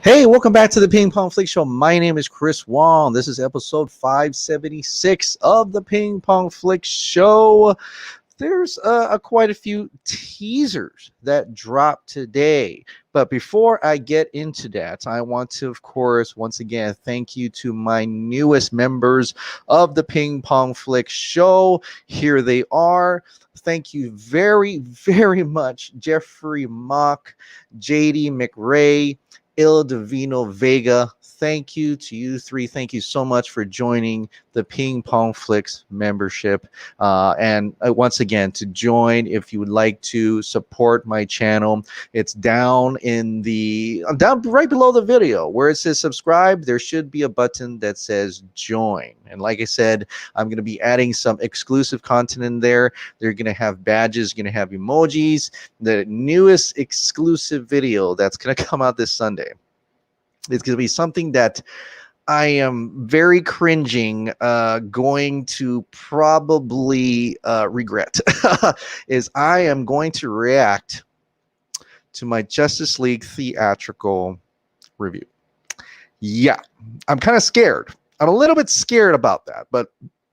Hey, welcome back to the Ping Pong Flix Show. My name is Chris Wong. This is episode 576 of the Ping Pong Flix Show. There's quite a few teasers that dropped today. But before I get into that, I want to, of course, once again, thank you to my newest members of the Ping Pong Flix Show. Here they are. Thank you very, very much, Jeffrey Mock, JD McRae, Il Divino Vega. Thank you to you three. Thank you so much for joining the Ping Pong Flix membership. And once again, to join, if you would like to support my channel, it's down right below the video where it says subscribe. There should be a button that says join. And like I said, I'm going to be adding some exclusive content in there. They're going to have badges, going to have emojis. The newest exclusive video that's going to come out this Sunday. It's going to be something that I am very cringing, going to probably regret, is I am going to react to my Justice League theatrical review. Yeah, I'm kind of scared. I'm a little bit scared about that, but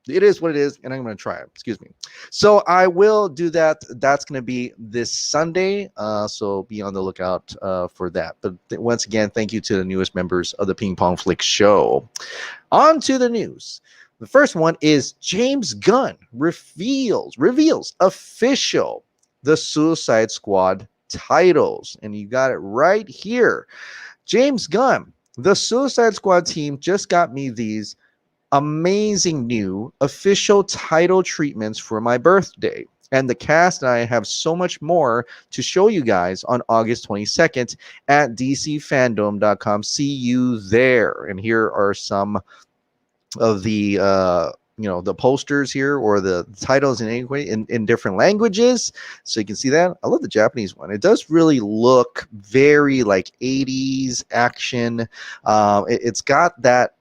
it is what it is, and I'm going to try it. Excuse me. So I will do that. That's going to be this Sunday, so be on the lookout for that. But once again, thank you to the newest members of the Ping Pong Flix Show. On to the news. The first one is James Gunn reveals official the Suicide Squad titles, and you got it right here. James Gunn, the Suicide Squad team, just got me these amazing new official title treatments for my birthday, and the cast and I have so much more to show you guys on August 22nd at DCFanDome.com. See you there. And here are some of the the posters here, or the titles in different languages, so you can see that. I love the Japanese one. It does really look very like 80s action. It's got that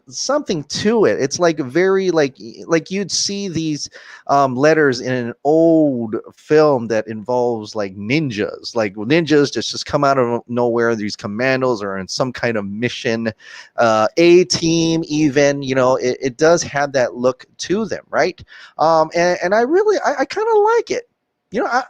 something to it. It's like very like you'd see these letters in an old film that involves like ninjas just come out of nowhere. These commandos are in some kind of mission, A team even, it does have that look to them, right? And I kind of like it.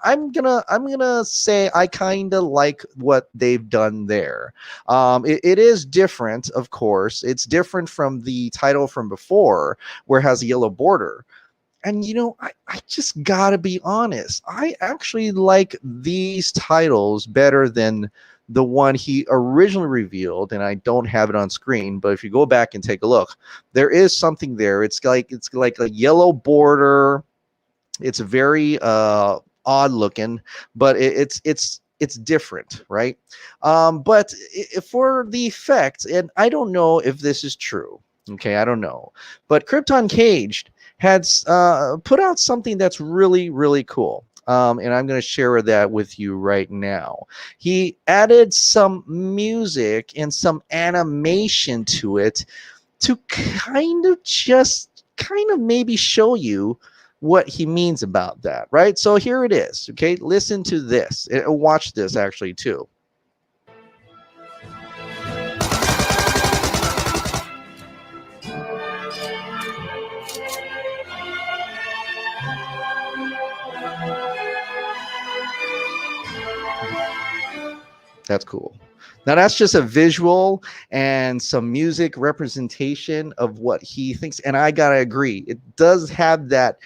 I'm gonna say I kind of like what they've done there. It is different, of course. It's different from the title from before, where it has a yellow border. And I just gotta be honest. I actually like these titles better than the one he originally revealed, and I don't have it on screen. But if you go back and take a look, there is something there. It's like a yellow border. It's very odd looking, but it's different, right? But for the effects, and I don't know if this is true, okay, I don't know, but Krypton Caged had put out something that's really, really cool. And I'm going to share that with you right now. He added some music and some animation to it to kind of maybe show you what he means about that, right? So here it is, okay? Listen to this. Watch this actually too. That's cool. Now that's just a visual and some music representation of what he thinks, and I gotta agree, it does have that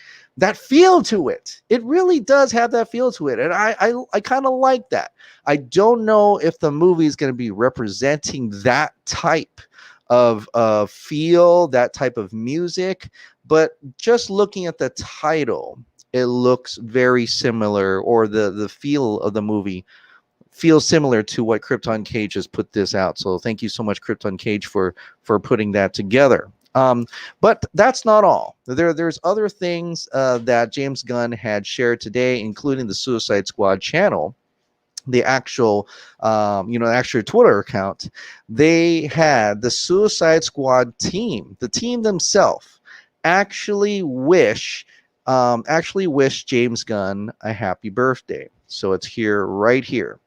feel to it. It really does have that feel to it, and I kind of like that. I don't know if the movie is going to be representing that type of feel, that type of music, but just looking at the title, it looks very similar, or the feel of the movie feels similar to what Krypton Cage has put this out. So thank you so much, Krypton Cage, for putting that together. But that's not all. There's other things that James Gunn had shared today, including the Suicide Squad channel, the actual Twitter account. They had the Suicide Squad team, the team themselves, actually wish James Gunn a happy birthday. So it's here, right here.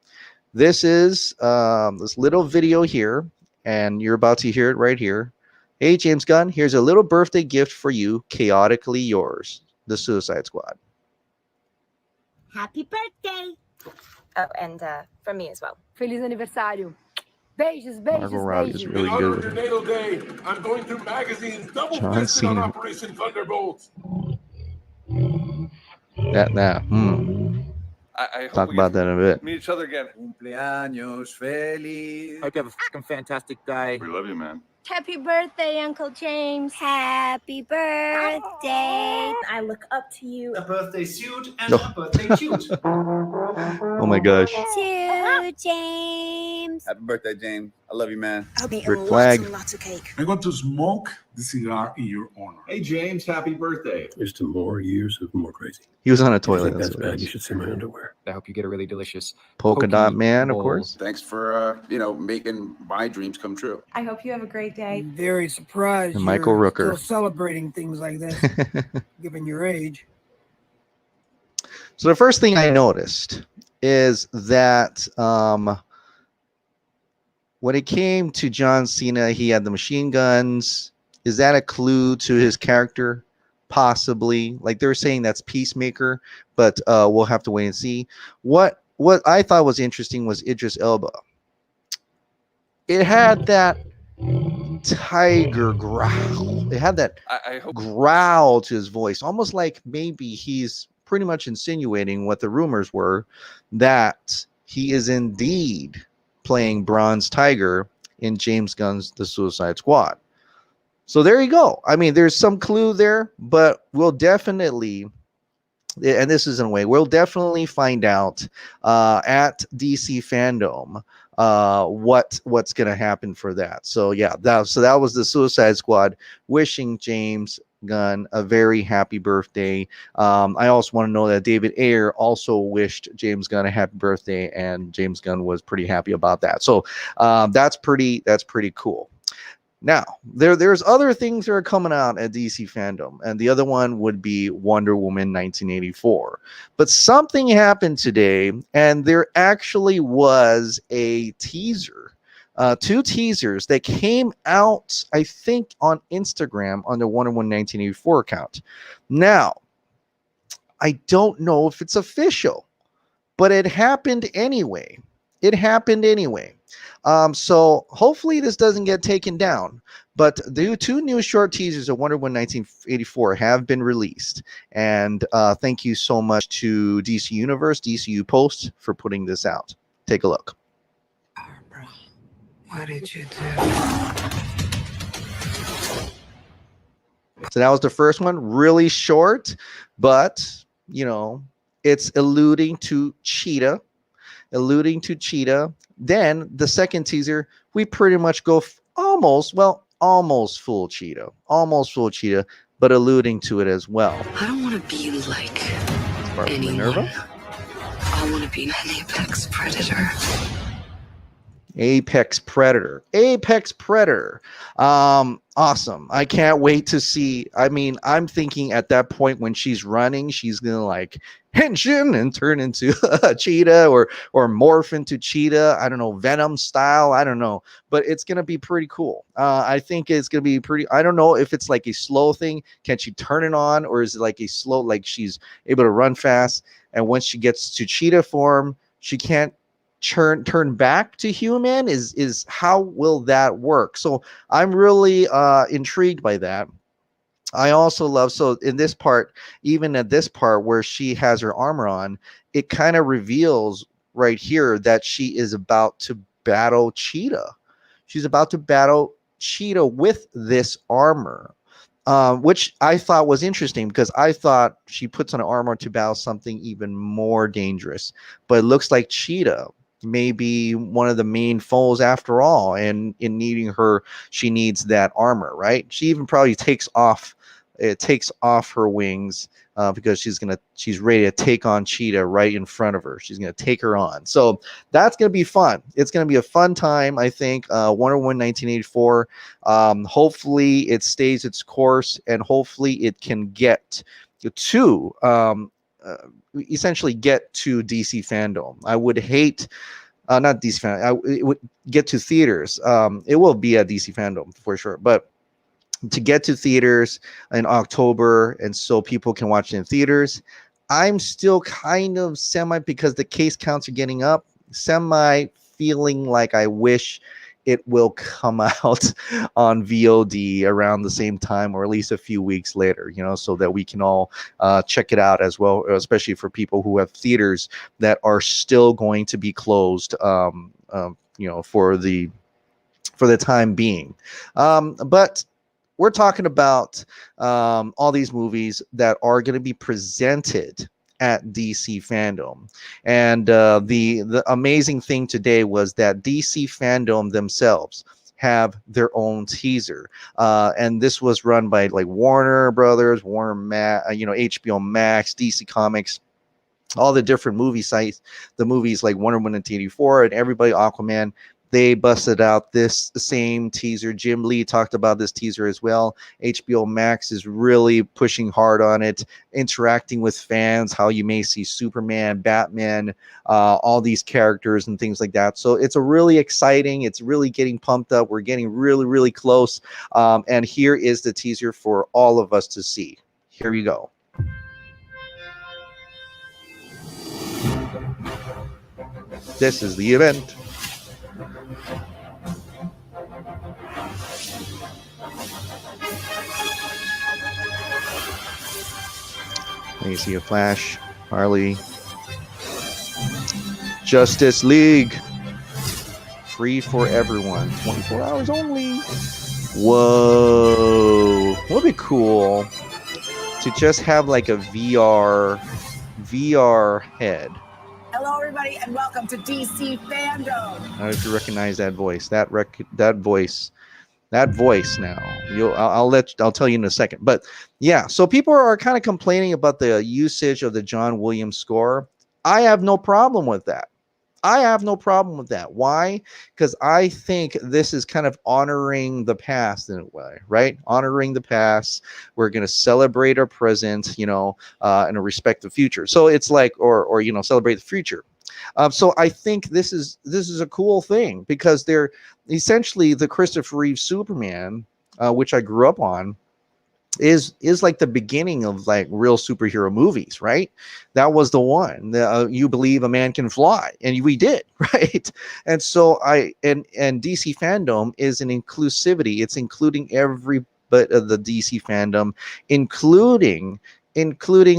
This is this little video here, and you're about to hear it right here. Hey, James Gunn, here's a little birthday gift for you, chaotically yours, the Suicide Squad. Happy birthday. Oh, and from me as well. Feliz aniversário. Beijos, Margot beijos, Robbie is beijos. really In honor good of with your it. natal day, I'm going through magazines double John fisted on Cena. Operation Thunderbolt. I hope Talk we about get that in a bit. to meet each other again. Cumpleaños feliz. Hope you have a fucking fantastic day. We love you, man. Happy birthday, Uncle James. Happy birthday. I look up to you. A birthday suit and a birthday cute. Oh my gosh. To James. Happy birthday, James. I love you, man. I'll be Rick Flag. lots of cake. I'm going to smoke the cigar in your honor. Hey, James, happy birthday. Here's to more years of more crazy. He was on a I toilet. think That's that's what it bad. You is. should see my underwear. I hope you get a really delicious Polka Dot Man, of bowl. course. Thanks for making my dreams come true. I hope you have a great day. I'm very surprised And Michael you're Rooker. still celebrating things like this, given your age. So the first thing I noticed is that when it came to John Cena, he had the machine guns. Is that a clue to his character? Possibly. Like they're saying that's Peacemaker, but we'll have to wait and see. What I thought was interesting was Idris Elba. It had that tiger growl. It had that I hope growl to his voice, almost like maybe he's pretty much insinuating what the rumors were, that he is indeed playing Bronze Tiger in James Gunn's The Suicide Squad. So there you go. I mean, there's some clue there, but we'll definitely, and this is in a way, we'll definitely find out at DC FanDome what's going to happen for that. So yeah, that was the Suicide Squad wishing James Gunn a very happy birthday. I also want to know that David Ayer also wished James Gunn a happy birthday, and James Gunn was pretty happy about that. So that's pretty cool. Now, there's other things that are coming out at DC FanDome, and the other one would be Wonder Woman 1984. But something happened today, and there actually was a teaser, 2 teasers that came out, I think, on Instagram on the Wonder Woman 1984 account. Now, I don't know if it's official, but it happened anyway. So hopefully this doesn't get taken down, but the 2 new short teasers of Wonder Woman 1984 have been released, and thank you so much to DC Universe, DCU Post for putting this out. Take a look. Barbara, what did you do? So that was the first one, really short, but you know, it's alluding to Cheetah. Then the second teaser, we pretty much go almost full Cheetah, but alluding to it as well. I don't want to be like Barbara anyone. Minerva? I want to be an apex predator. Apex Predator. Awesome. I can't wait to see. I mean, I'm thinking at that point when she's running, she's gonna like henshin and turn into a cheetah or morph into cheetah. I don't know, Venom style. I don't know, but it's gonna be pretty cool. I think it's gonna be pretty. I don't know if it's like a slow thing. Can she turn it on, or is it like a slow, like she's able to run fast, and once she gets to cheetah form, she can't turn back to human? Is how will that work? So I'm really intrigued by that. I also love, so in this part, even at this part where she has her armor on, it kind of reveals right here that she is about to battle Cheetah. She's about to battle Cheetah with this armor, which I thought was interesting, because I thought she puts on armor to battle something even more dangerous, but it looks like Cheetah may be one of the main foes after all, and in needing her, she needs that armor, right? She even probably takes off her wings because she's ready to take on Cheetah right in front of her. She's gonna take her on. So that's gonna be fun. It's gonna be a fun time, I think. Wonder Woman 1984. Hopefully it stays its course, and hopefully it can get to essentially get to DC FanDome. I would hate not DC Fandom. It would get to theaters. It will be at DC Fandom for sure, but to get to theaters in October, and so people can watch it in theaters. I'm still kind of semi, because the case counts are getting up, semi feeling like I wish it will come out on VOD around the same time, or at least a few weeks later, so that we can all check it out as well, especially for people who have theaters that are still going to be closed, for the time being. But we're talking about all these movies that are going to be presented at DC Fandome. And the amazing thing today was that DC Fandome themselves have their own teaser. And this was run by like Warner Brothers, HBO Max, DC Comics, all the different movie sites, the movies like Wonder Woman 1984 and everybody, Aquaman. They busted out this same teaser. Jim Lee talked about this teaser as well. HBO Max is really pushing hard on it, interacting with fans, how you may see Superman, Batman, all these characters and things like that. So it's a really exciting. It's really getting pumped up. We're getting really, really close. And here is the teaser for all of us to see. Here we go. This is the event. You see a Flash, Harley, Justice League, free for everyone, 24 hours only. Whoa, would be cool to just have like a VR head. Hello, everybody, and welcome to DC Fandom. I don't know if you recognize that voice. That voice now. I'll tell you in a second. But yeah, so people are kind of complaining about the usage of the John Williams score. I have no problem with that. Why? Because I think this is kind of honoring the past in a way, right? Honoring the past. We're going to celebrate our present, and respect the future. So it's like, or celebrate the future. So I think this is a cool thing, because they're essentially the Christopher Reeve Superman, which I grew up on, is like the beginning of like real superhero movies, right? That was the one. You believe a man can fly, and we did, right? And so and DC Fandome is an inclusivity. It's including every bit of the DC fandom, including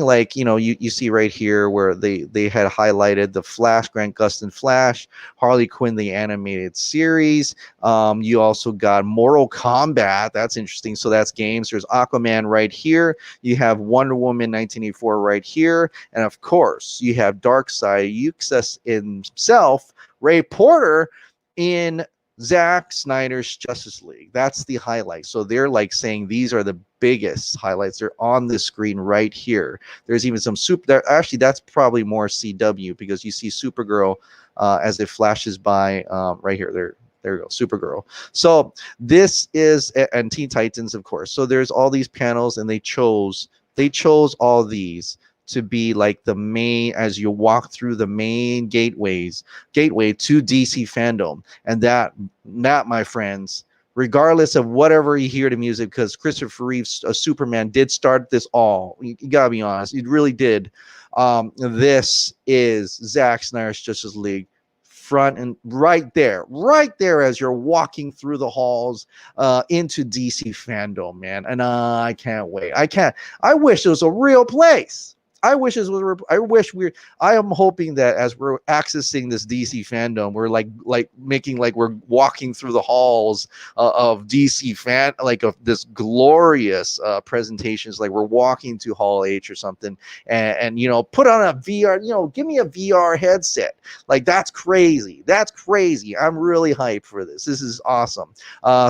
like, you see right here where they had highlighted the Flash, Grant Gustin Flash, Harley Quinn, the animated series. You also got Mortal Kombat. That's interesting. So that's games. There's Aquaman right here. You have Wonder Woman 1984 right here. And of course, you have Darkseid, Uxas himself, Ray Porter in Zack Snyder's Justice League. That's the highlight. So they're like saying these are the biggest highlights. They're on the screen right here. There's even some actually that's probably more CW, because you see Supergirl as it flashes by right here. There we go, Supergirl. So this is, and Teen Titans, of course. So there's all these panels, and they chose all these to be like the main, as you walk through the main gateway to DC Fandome. And that, my friends, regardless of whatever you hear the music, because Christopher Reeve's Superman did start this all. You gotta be honest, it really did. This is Zack Snyder's Justice League, front and right there as you're walking through the halls into DC Fandome, man. And I can't wait. I wish it was a real place. I am hoping that as we're accessing this DC Fandome, we're like making like we're walking through the halls of DC of this glorious presentations, like we're walking to Hall H or something, and put on a VR, give me a VR headset. Like that's crazy. I'm really hyped for this. This is awesome.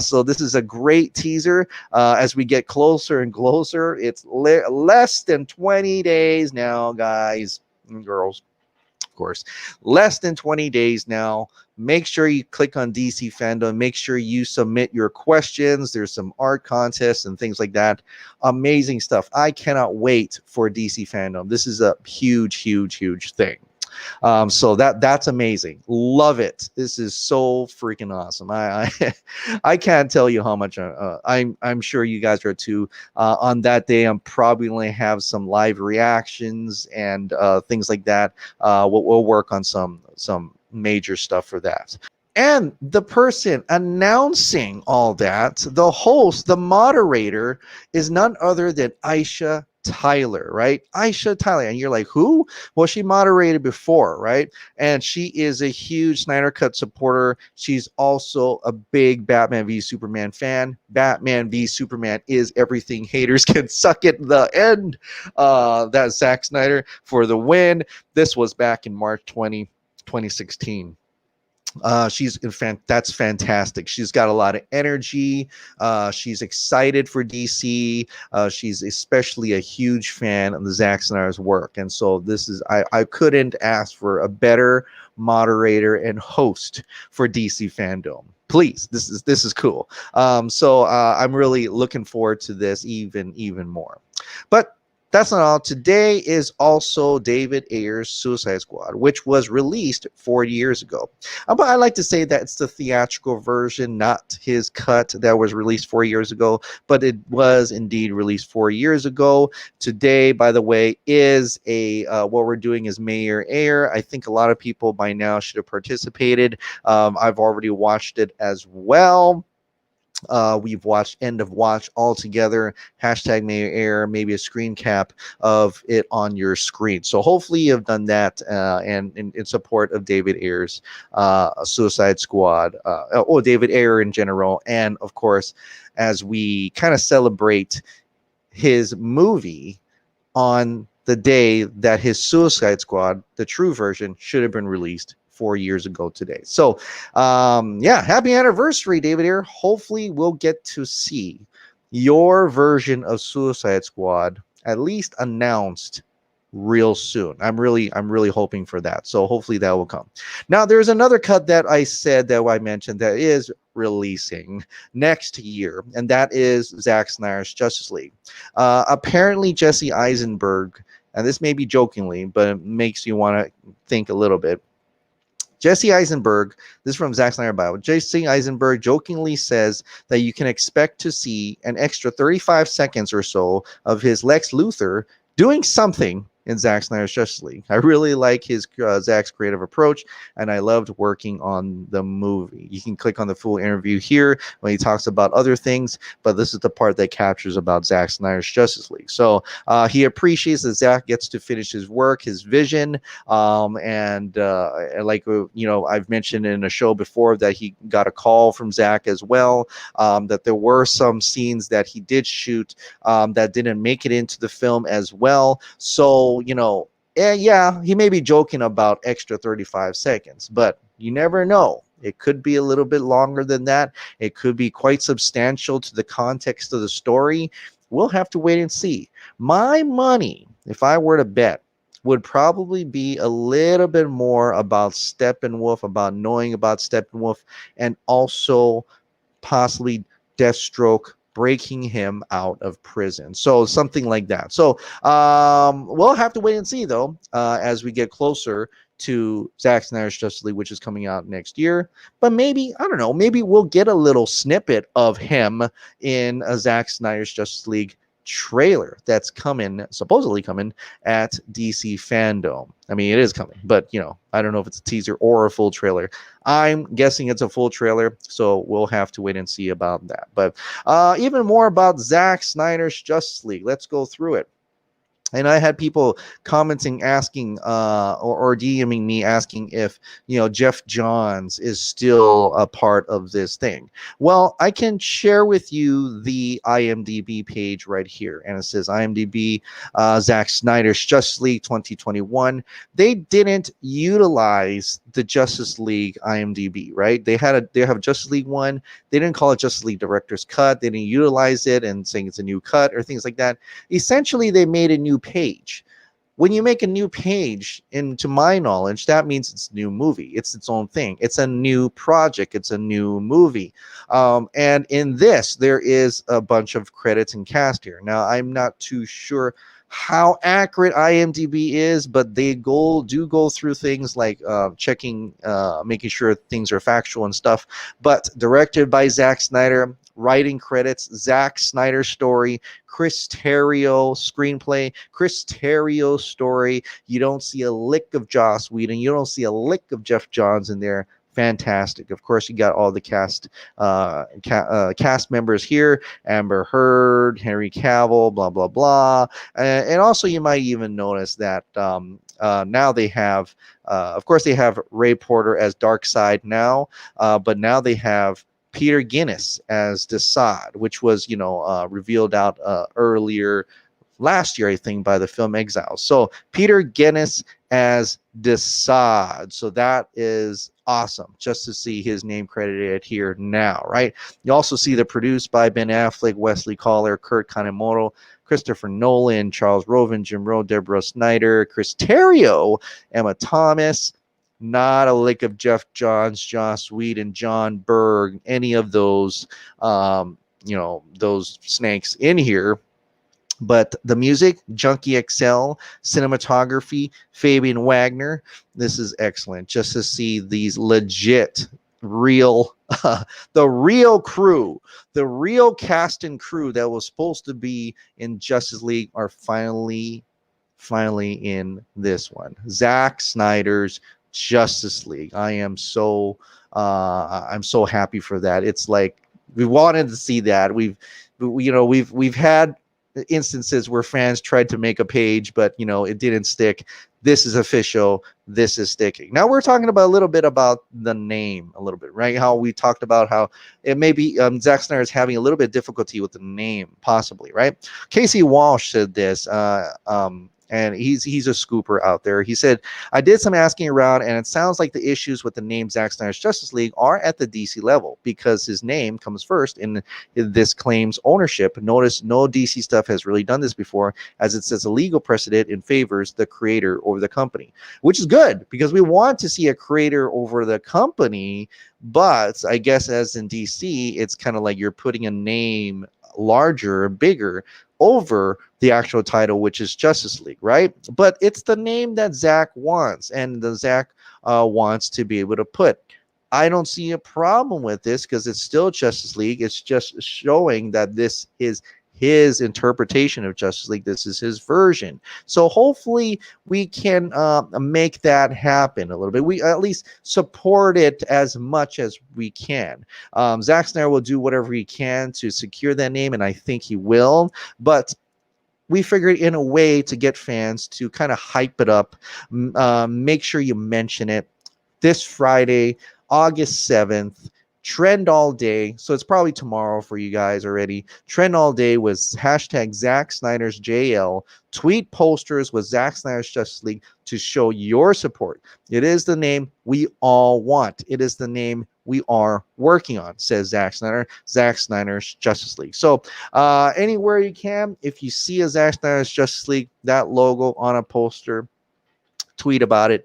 So this is a great teaser as we get closer and closer. It's less than 20 days now, guys and girls, of course, less than 20 days now. Make sure you click on DC Fandom. Make sure you submit your questions. There's some art contests and things like that. Amazing stuff. I cannot wait for DC Fandom. This is a huge thing. So that's amazing. Love it. This is so freaking awesome. I can't tell you how much I'm sure you guys are too. On that day, I'm probably going to have some live reactions and things like that. We'll work on some major stuff for that. And the person announcing all that, the host, the moderator, is none other than Aisha Tyler, right? Aisha Tyler. And you're like, who? Well, she moderated before, right? And she is a huge Snyder Cut supporter. She's also a big Batman v Superman fan. Batman v Superman is everything. Haters can suck it. The end. That's Zack Snyder for the win. This was back in March 2016. That's fantastic. She's got a lot of energy. She's excited for DC. She's especially a huge fan of the Zack Snyder's work. And so this is, I couldn't ask for a better moderator and host for DC FanDome. Please, this is cool. So I'm really looking forward to this even more. But that's not all. Today is also David Ayer's Suicide Squad, which was released 4 years ago. But I like to say that it's the theatrical version, not his cut that was released 4 years ago, but it was indeed released 4 years ago. Today, by the way, is what we're doing is Mayor Ayer. I think a lot of people by now should have participated. I've already watched it as well. We've watched End of Watch all together, hashtag Mayor Ayer, maybe a screen cap of it on your screen. So hopefully you've done that and in support of David Ayer's Suicide Squad, or David Ayer in general. And of course, as we kind of celebrate his movie on the day that his Suicide Squad, the true version, should have been released 4 years ago today. So yeah, happy anniversary, David Ayer. Hopefully we'll get to see your version of Suicide Squad at least announced real soon. I'm really hoping for that. So hopefully that will come. Now there's another cut that I mentioned that is releasing next year, and that is Zack Snyder's Justice League. Apparently Jesse Eisenberg, and this may be jokingly, but it makes you want to think a little bit. Jesse Eisenberg, this is from Zack Snyder Bible. Jesse Eisenberg jokingly says that you can expect to see an extra 35 seconds or so of his Lex Luthor doing something in Zack Snyder's Justice League. I really like his Zack's creative approach, and I loved working on the movie. You can click on the full interview here when he talks about other things, but this is the part that captures about Zack Snyder's Justice League. So he appreciates that Zack gets to finish his work, his vision, and like I've mentioned in a show before that he got a call from Zack as well, that there were some scenes that he did shoot that didn't make it into the film as well. So yeah, he may be joking about extra 35 seconds, but you never know. It could be a little bit longer than that. It could be quite substantial to the context of the story. We'll have to wait and see. My money, if I were to bet, would probably be a little bit more about Steppenwolf, about knowing about Steppenwolf, and also possibly Deathstroke breaking him out of prison. So something like that. So we'll have to wait and see, though, as we get closer to Zack Snyder's Justice League, which is coming out next year. But maybe, I don't know, maybe we'll get a little snippet of him in a Zack Snyder's Justice League trailer that's supposedly coming at DC FanDome. I mean, it is coming, but I don't know if it's a teaser or a full trailer. I'm guessing it's a full trailer, so we'll have to wait and see about that. But even more about Zack Snyder's Justice League. Let's go through it. And I had people commenting, asking, or DMing me, asking if Jeff Johns is still a part of this thing. Well, I can share with you the IMDb page right here, and it says IMDb Zack Snyder's Justice League 2021. They didn't utilize the Justice League IMDb, right? They have Justice League 1. They didn't call it Justice League Director's Cut. They didn't utilize it and saying it's a new cut or things like that. Essentially, they made a new page. when you make a new page, and to my knowledge, that means it's a new movie. It's its own thing. It's a new project. It's a new movie. And in this, there is a bunch of credits and cast here. Now, I'm not too sure how accurate IMDb is, but they do go through things like checking, making sure things are factual and stuff. But directed by Zack Snyder, writing credits, Zack Snyder story, Chris Terrio screenplay, Chris Terrio story. You don't see a lick of Joss Whedon. You don't see a lick of Jeff Johns in there. Fantastic. Of course, you got all the cast members here: Amber Heard, Henry Cavill, blah blah blah. And also, you might even notice that now they have, of course, they have Ray Porter as Darkseid now, but now they have Peter Guinness as Desaad, which was, revealed out earlier last year, I think, by the film Exiles. So Peter Guinness as Desaad. So that is awesome just to see his name credited here now, right? You also see the produced by Ben Affleck, Wesley Collar, Kurt Kanemoto, Christopher Nolan, Charles Roven, Jim Rowe, Deborah Snyder, Chris Terrio, Emma Thomas. Not a lick of Jeff Johns, Joss Whedon, John Berg, any of those, those snakes in here. But the music, Junkie XL, cinematography, Fabian Wagner. This is excellent. Just to see these legit, real, the real crew, the real cast and crew that was supposed to be in Justice League are finally in this one. Zack Snyder's Justice League. I'm so happy for that. It's like we wanted to see that. We've had instances where fans tried to make a page, but it didn't stick. This is official. This is sticking. Now we're talking about a little bit about the name, a little bit, right? How we talked about how it may be Zack Snyder is having a little bit of difficulty with the name, possibly, right? Casey Walsh said this. And he's a scooper out there. He said, I did some asking around, and it sounds like the issues with the name Zack Snyder's Justice League are at the DC level because his name comes first in this claims ownership. Notice no DC stuff has really done this before, as it says a legal precedent in favors the creator over the company, which is good because we want to see a creator over the company. But I guess as in DC, it's kind of like you're putting a name larger, bigger over the actual title, which is Justice League, right? But it's the name that Zack wants, and the Zack wants to be able to put. I don't see a problem with this because it's still Justice League. It's just showing that this is his interpretation of Justice League. This is his version. So hopefully we can make that happen a little bit. We at least support it as much as we can. Zack Snyder will do whatever he can to secure that name, and I think he will. But we figured in a way to get fans to kind of hype it up, make sure you mention it. This Friday, August 7th, Trend All Day. So it's probably tomorrow for you guys already. Trend All Day was hashtag Zack Snyder's JL. Tweet posters with Zack Snyder's Justice League to show your support. It is the name we all want. It is the name we are working on, says Zack Snyder. Zack Snyder's Justice League. So anywhere you can, if you see a Zack Snyder's Justice League, that logo on a poster, tweet about it.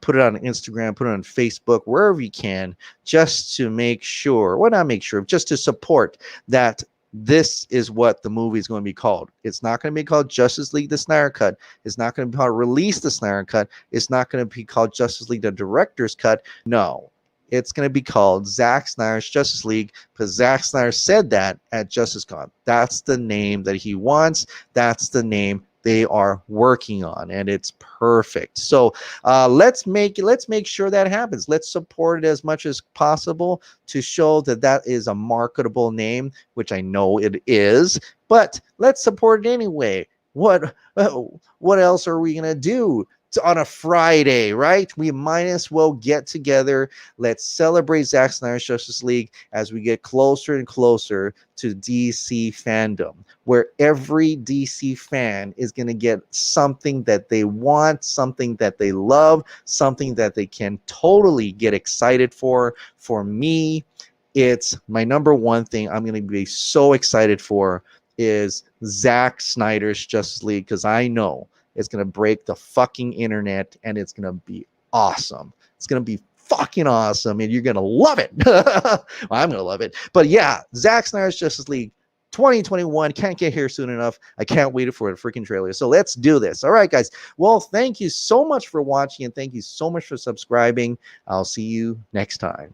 Put it on Instagram, put it on Facebook, wherever you can, just to make sure, well, not make sure, just to support that this is what the movie is going to be called. It's not going to be called Justice League the Snyder Cut. It's not going to be called Release the Snyder Cut. It's not going to be called Justice League the Director's Cut. No, it's going to be called Zack Snyder's Justice League because Zack Snyder said that at JusticeCon. That's the name that he wants. That's the name they are working on, and it's perfect. So let's make sure that happens. Let's support it as much as possible to show that that is a marketable name, which I know it is, but let's support it anyway. What else are we gonna do on a Friday, right? We might as well get together. Let's celebrate Zack Snyder's Justice League as we get closer and closer to DC FanDome, where every DC fan is going to get something that they want, something that they love, something that they can totally get excited for. For me, it's my number one thing I'm going to be so excited for is Zack Snyder's Justice League, because I know It's going to break the fucking internet, and it's going to be awesome. It's going to be fucking awesome, and you're going to love it. Well, I'm going to love it. But yeah, Zack Snyder's Justice League 2021 can't get here soon enough. I can't wait for the freaking trailer. So let's do this. All right, guys. Well, thank you so much for watching, and thank you so much for subscribing. I'll see you next time.